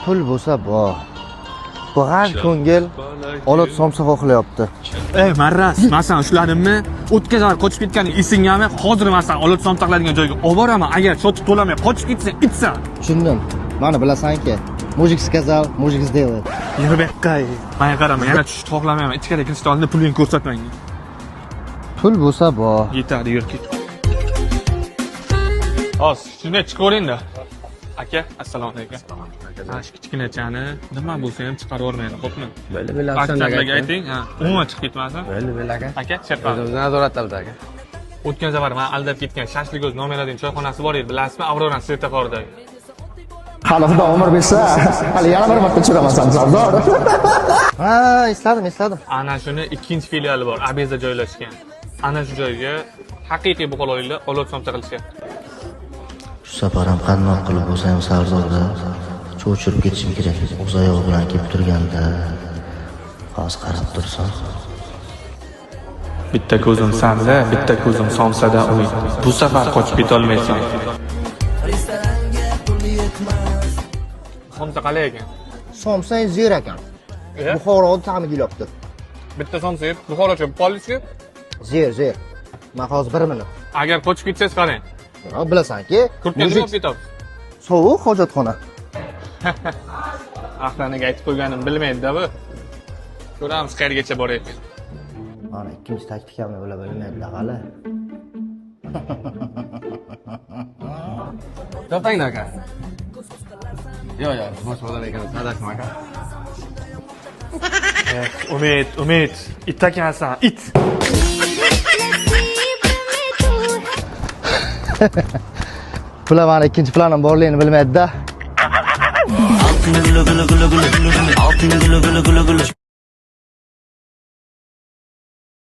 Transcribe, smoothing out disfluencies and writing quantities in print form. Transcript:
Pul bo'lsa bor. Bug'al ko'ngil olot somsa xohlayapti. Ey marras, masalan shularni o'tkazar qochib ketganing esingami? Hozir masalan olot somsa qiladigan joyga olib boraman. Agar sotib to'lamay qochib ketsa, itsan. Tushundim. Mana bilasan-ki, mujik сказал, mujik сделает. Yur beqqay. Menga qarama, yana tushishni xohlamayman. Ichkari kirishni oldin pulingni ko'rsatmang. Pul bo'lsa bor. Yetadi, yur ket. Os, shunday chiqaveringda. Aka, assalomu alaykum. Mana shu kichkinachani nima bo'lsa ham chiqarib yormaydi, xo'pmi? Bo'ldi, Aktyorlarga ayting, umuman chiqib ketmasin. Bo'ldi, aka. Aka, sherpa. O'zimizni nazoratda aka. O'tgan safar men aldab ketgan Shashlik o'z nomeradining choyxonasi bor edi, bilasizmi? Avrora svetoforidagi. Hali xudo umr bersa, hali yana bir marta tushiraman Sardor. Ha, esladim. Ana shuni ikkinchi filiali bor, Abezda joylashgan. Ana shu joyga haqiqiy buxoroliklar olot somsa qilishyapti. Shu safar ham qandoq qilib bo'lsa ham Sardorda cho'chirib ketishim kerak. O'z oyog'i bilan kelib turganda hozir qarab tursin. Bitta ko'zim sanda, bitta ko'zim somsada umid. Bu safar qochib ketolmaysan. Somsa qalay ekan? Somsa zo'r ekan. Buxoroda ta'mi kelibdi. Bitta somsa yeb, Buxorocha polisi. Zo'r. Men hozir 1 minut. Agar qochib ketsangiz qarang. Bilasan-ki, Turkiyada olib ketamiz. Sovuq hojatxona. Aqlaniga aytib qo'yganim bilmaydi-da bu. Ko'ramiz qayergacha boryapti. Mana ikkinchi taktikamni bilmaydi-da hali. Topang aka. Yo'q, bosh bo'lar ekan, adashma aka. Umid, it ekansan, it. Bular mana ikkinchi planim borligini bilmaydi-da.